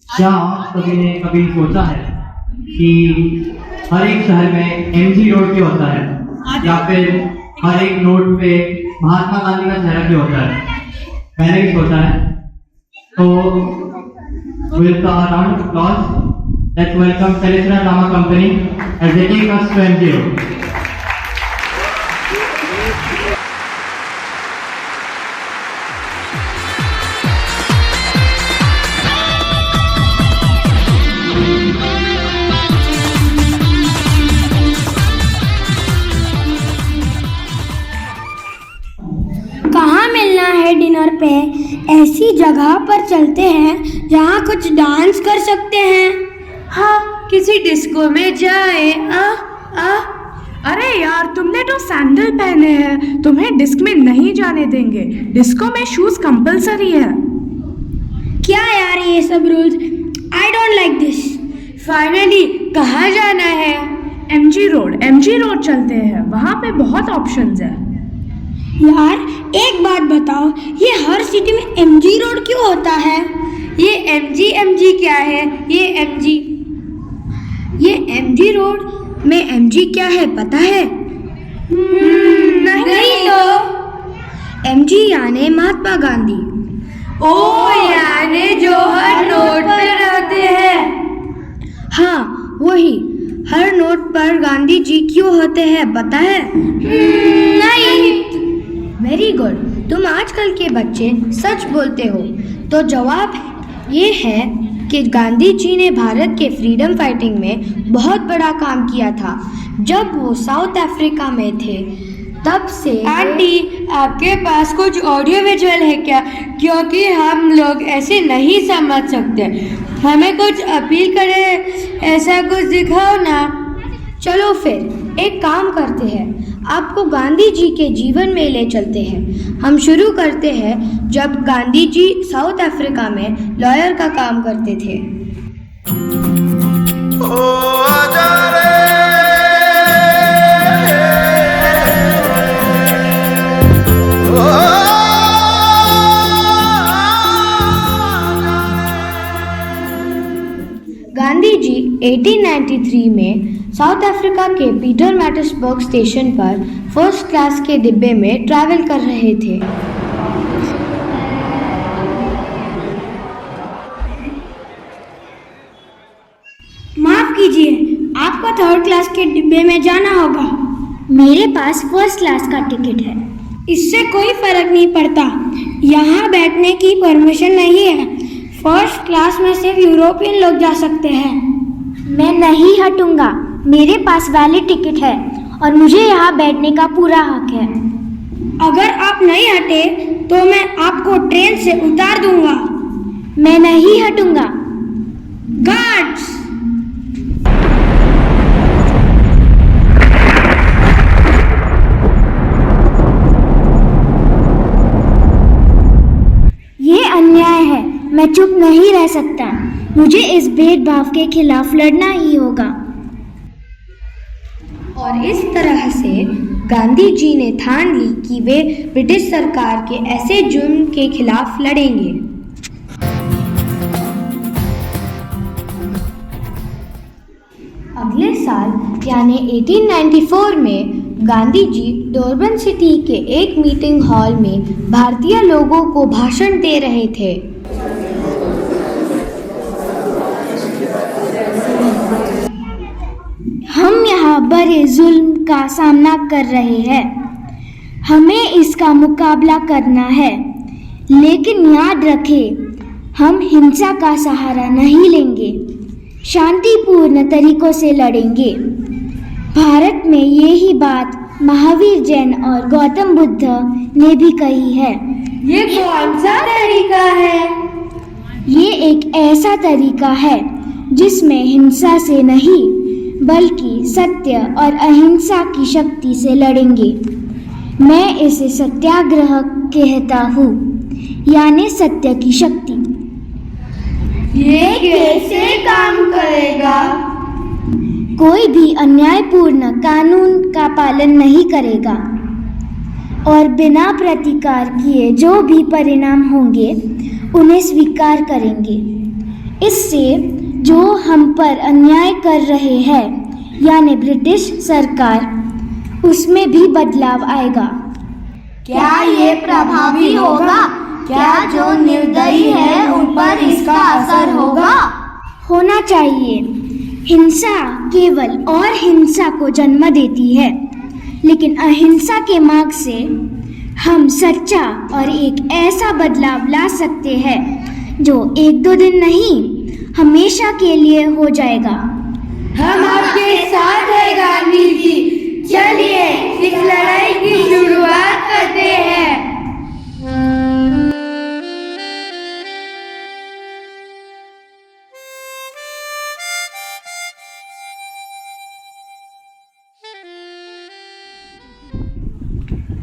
क्या कभी ने कभी सोचा है कि हर एक शहर में एमजी रोड क्यों होता है, या फिर हर एक रोड पे महात्मा गांधी का चेहरा क्यों होता है? मैंने भी सोचा है। तो with a round of applause, let's welcome Chalitra Rama Company as they take us to MG Road. कहाँ मिलना है डिनर पे? ऐसी जगह पर चलते हैं जहाँ कुछ डांस कर सकते हैं। हाँ, किसी डिस्को में जाए। अरे यार, तुमने तो सैंडल पहने हैं, तुम्हें डिस्क में नहीं जाने देंगे। डिस्को में शूज कंपलसरी है। क्या यार ये सब rules? I don't like this. Finally कहाँ जाना है? एमजी रोड चलते हैं, वहाँ पे बहुत ऑप्शंस है। यार एक बात बताओ, ये हर सिटी में एमजी रोड क्यों होता है? ये एमजी क्या है? ये एमजी रोड में एमजी क्या है पता है? नहीं तो। एमजी यानी महात्मा गांधी। ओ यानी जो हर नोट पर रहते हैं। हाँ वही, हर नोट पर गांधी जी क्यों होते हैं पता है? नहीं। वेरी गुड, तुम आजकल के बच्चे सच बोलते हो। तो जवाब ये है कि गांधी जी ने भारत के फ्रीडम फाइटिंग में बहुत बड़ा काम किया था। जब वो साउथ अफ्रीका में थे तब से। आंटी, आपके पास कुछ ऑडियो विजुअल है क्या? क्योंकि हम लोग ऐसे नहीं समझ सकते। हमें कुछ अपील करे, ऐसा कुछ दिखाओ ना। चलो फिर एक काम करते हैं, आपको गांधी जी के जीवन में ले चलते हैं। हम शुरू करते हैं जब गांधी जी साउथ अफ्रीका में लॉयर का काम करते थे। गांधी जी 1893 में साउथ अफ्रीका के पीटरमाटिसबर्ग स्टेशन पर फर्स्ट क्लास के डिब्बे में ट्रैवल कर रहे थे। माफ कीजिए, आपको थर्ड क्लास के डिब्बे में जाना होगा। मेरे पास फर्स्ट क्लास का टिकट है। इससे कोई फर्क नहीं पड़ता, यहाँ बैठने की परमिशन नहीं है। फर्स्ट क्लास में सिर्फ यूरोपियन लोग जा सकते हैं। मैं नहीं हटूंगा, मेरे पास वैलिड टिकट है और मुझे यहाँ बैठने का पूरा हक है। अगर आप नहीं हटे तो मैं आपको ट्रेन से उतार दूंगा। मैं नहीं हटूंगा। गार्ड्स! ये अन्याय है, मैं चुप नहीं रह सकता। मुझे इस भेदभाव के खिलाफ लड़ना ही होगा। और इस तरह से गांधी जी ने ठान ली कि वे ब्रिटिश सरकार के ऐसे जुर्म के खिलाफ लड़ेंगे। अगले साल यानी 1894 में गांधी जी डर्बन सिटी के एक मीटिंग हॉल में भारतीय लोगों को भाषण दे रहे थे। हम यहाँ बड़े जुल्म का सामना कर रहे हैं, हमें इसका मुकाबला करना है। लेकिन याद रखें, हम हिंसा का सहारा नहीं लेंगे, शांतिपूर्ण तरीकों से लड़ेंगे। भारत में यही बात महावीर जैन और गौतम बुद्ध ने भी कही है। ये कौन सा तरीका है? ये एक ऐसा तरीका है जिसमें हिंसा से नहीं बल्कि सत्य और अहिंसा की शक्ति से लड़ेंगे। मैं इसे सत्याग्रह कहता हूँ, यानी सत्य की शक्ति। ये कैसे काम करेगा? कोई भी अन्यायपूर्ण कानून का पालन नहीं करेगा और बिना प्रतिकार किए जो भी परिणाम होंगे उन्हें स्वीकार करेंगे। इससे जो हम पर अन्याय कर रहे हैं यानी ब्रिटिश सरकार, उसमें भी बदलाव आएगा। क्या ये प्रभावी होगा? क्या जो निर्दयी है उन पर इसका असर होगा? होना चाहिए। हिंसा केवल और हिंसा को जन्म देती है, लेकिन अहिंसा के मार्ग से हम सच्चा और एक ऐसा बदलाव ला सकते हैं जो 1-2 दिन नहीं, हमेशा के लिए हो जाएगा। हम आपके साथ हैं गांधी जी। चलिए इस लड़ाई की शुरुआत करते हैं।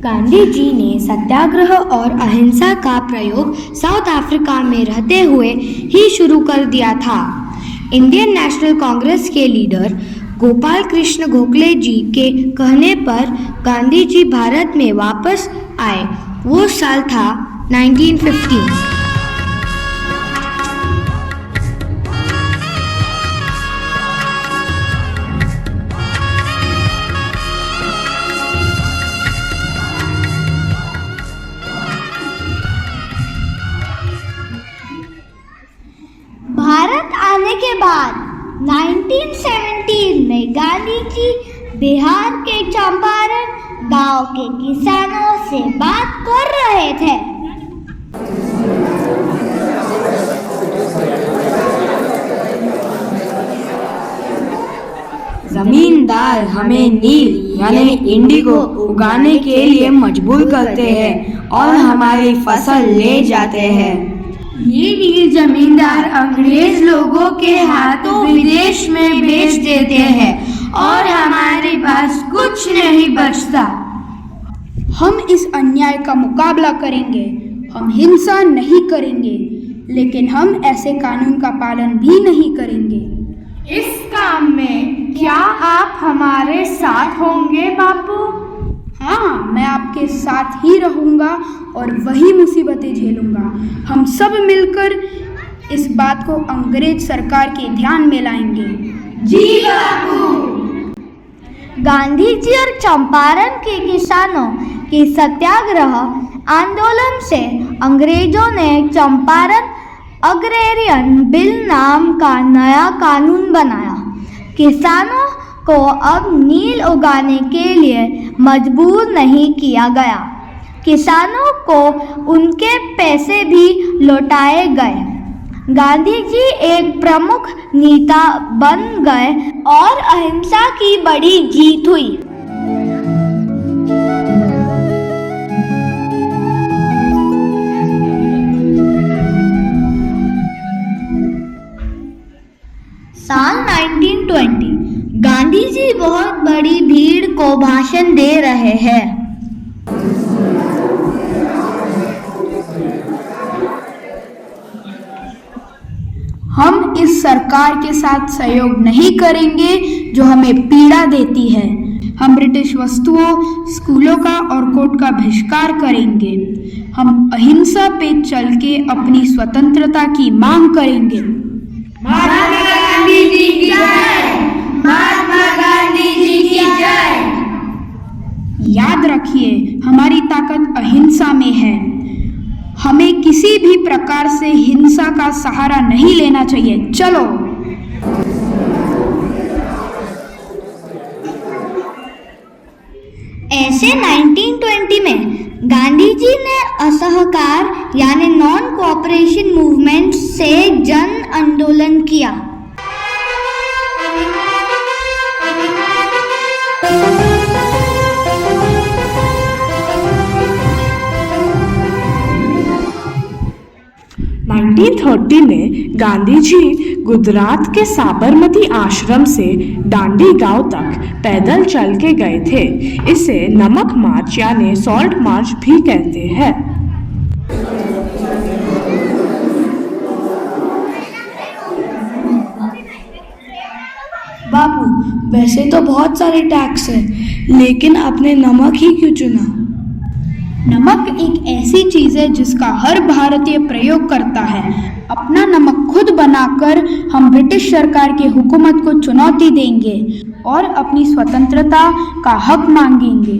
गांधी जी ने सत्याग्रह और अहिंसा का प्रयोग साउथ अफ्रीका में रहते हुए ही शुरू कर दिया था। इंडियन नेशनल कांग्रेस के लीडर गोपाल कृष्ण गोखले जी के कहने पर गांधी जी भारत में वापस आए। वो साल था 1915। भारत आने के बाद 1917 में गांधी जी बिहार के चंपारण गांव के किसानों से बात कर रहे थे। जमींदार हमें नील यानी इंडिगो उगाने के लिए मजबूर करते हैं और हमारी फसल ले जाते हैं। ये नील जमींदार अंग्रेज लोगों के हाथों विदेश में बेच देते हैं और हमारे पास कुछ नहीं बचता। हम इस अन्याय का मुकाबला करेंगे। हम हिंसा नहीं करेंगे, लेकिन हम ऐसे कानून का पालन भी नहीं करेंगे। इस काम में क्या आप हमारे साथ होंगे बापू? हाँ, मैं आपके साथ ही रहूँगा और वही मुसीबतें झेलूँगा। हम सब मिलकर इस बात को अंग्रेज सरकार के ध्यान में लाएंगे। जी बापू। गांधी जी और चंपारण के किसानों की सत्याग्रह आंदोलन से अंग्रेजों ने चंपारण अग्रेरियन बिल नाम का नया कानून बनाया। किसानों को अब नील उगाने के लिए मजबूर नहीं किया गया। किसानों को उनके पैसे भी लौटाए गए। गांधी जी एक प्रमुख नेता बन गए और अहिंसा की बड़ी जीत हुई। साल 1920 गांधी जी बहुत बड़ी भीड़ को भाषण दे रहे हैं। हम इस सरकार के साथ सहयोग नहीं करेंगे जो हमें पीड़ा देती है। हम ब्रिटिश वस्तुओं, स्कूलों का और कोर्ट का बहिष्कार करेंगे। हम अहिंसा पे चल के अपनी स्वतंत्रता की मांग करेंगे। महात्मा गांधी जी की जय। महात्मा गांधी जी की जय। याद रखिए, हमारी ताकत अहिंसा में है। हमें किसी भी प्रकार से हिंसा का सहारा नहीं लेना चाहिए। चलो। ऐसे 1920 में गांधी जी ने असहकार यानी नॉन कोऑपरेशन मूवमेंट से जन आंदोलन किया। में गांधी जी गुजरात के साबरमती आश्रम से डांडी गांव तक पैदल चल के गए थे। इसे नमक मार्च यानी सॉल्ट मार्च भी कहते हैं। बापू, वैसे तो बहुत सारे टैक्स हैं, लेकिन आपने नमक ही क्यों चुना? नमक एक ऐसी चीज है जिसका हर भारतीय प्रयोग करता है। अपना नमक खुद बनाकर हम ब्रिटिश सरकार के हुकूमत को चुनौती देंगे और अपनी स्वतंत्रता का हक मांगेंगे।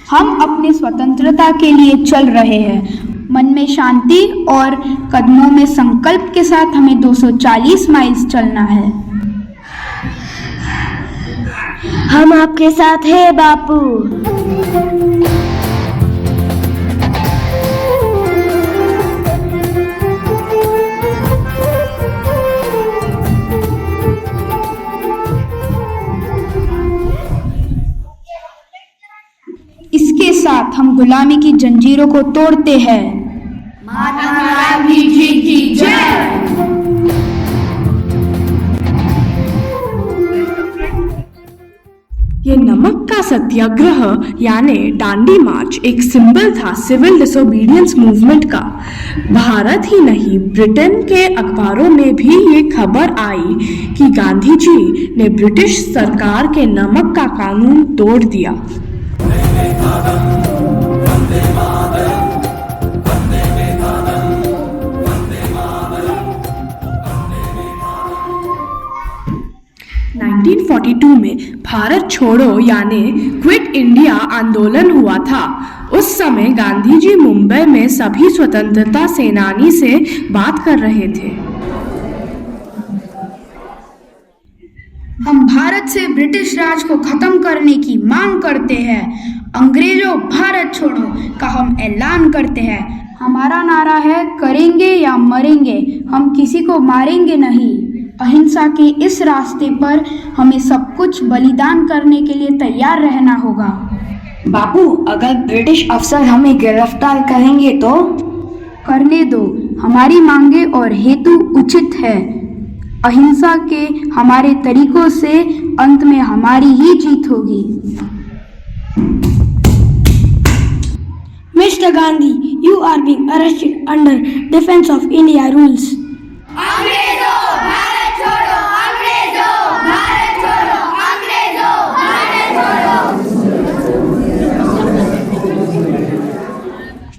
हम अपनी स्वतंत्रता के लिए चल रहे हैं। मन में शांति और कदमों में संकल्प के साथ हमें 240 माइल्स चलना है। हम आपके साथ हैं बापू। इसके साथ हम गुलामी की जंजीरों को तोड़ते हैं। महात्मा गांधी जी की जय। ये नमक का सत्याग्रह यानी दांडी मार्च एक सिंबल था सिविल डिसोबीडियंस मूवमेंट का। भारत ही नहीं, ब्रिटेन के अखबारों में भी ये खबर आई कि गांधी जी ने ब्रिटिश सरकार के नमक का कानून तोड़ दिया। हाँ। 1942 में भारत छोड़ो यानी क्विट इंडिया आंदोलन हुआ था। उस समय गांधी जी मुंबई में सभी स्वतंत्रता सेनानी से बात कर रहे थे। हम भारत से ब्रिटिश राज को खत्म करने की मांग करते हैं। अंग्रेजों भारत छोड़ो का हम ऐलान करते हैं। हमारा नारा है करेंगे या मरेंगे, हम किसी को मारेंगे नहीं। अहिंसा के इस रास्ते पर हमें सब कुछ बलिदान करने के लिए तैयार रहना होगा। बापू, अगर ब्रिटिश अफसर हमें गिरफ्तार करेंगे तो? करने दो, हमारी मांगे और हेतु उचित है। अहिंसा के हमारे तरीकों से अंत में हमारी ही जीत होगी। Mr. Gandhi, you are being arrested under Defense of India rules. अंग्रेजों भारत छोड़ो, अंग्रेजों भारत छोड़ो, अंग्रेजों भारत छोड़ो।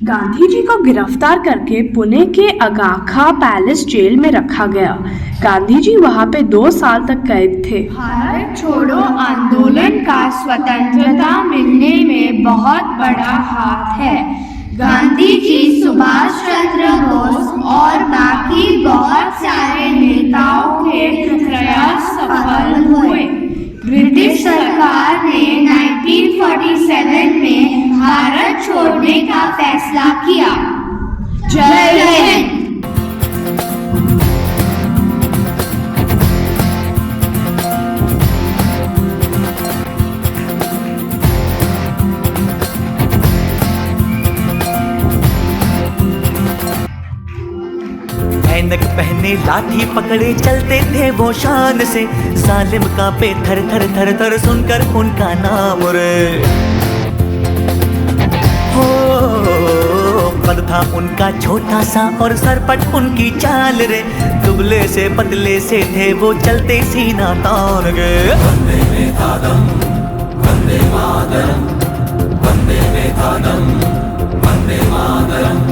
गांधी जी को गिरफ्तार करके पुणे के अगाखा पैलेस जेल में रखा गया। गांधी जी वहां पे 2 साल तक कैद थे। भारत छोड़ो आंदोलन का स्वतंत्रता मिलने में बहुत बड़ा हाथ है। गांधी जी, सुभाष चंद्र बोस और बाकी बहुत सारे नेताओं के प्रयास सफल हुए। ब्रिटिश सरकार ने 1947 में भारत छोड़ने का फैसला किया। जय हिंद। ऐनक पहने लाठी पकड़े चलते थे वो शान से, जालिम कांपे थर थर थर थर सुनकर उनका नाम रे। हो कद था उनका छोटा सा और सरपट उनकी चाल रे, दुबले से पतले से थे वो चलते सीना तान गए। वंदे मातरम, वंदे मातरम, वंदे मातरम, वंदे मातरम।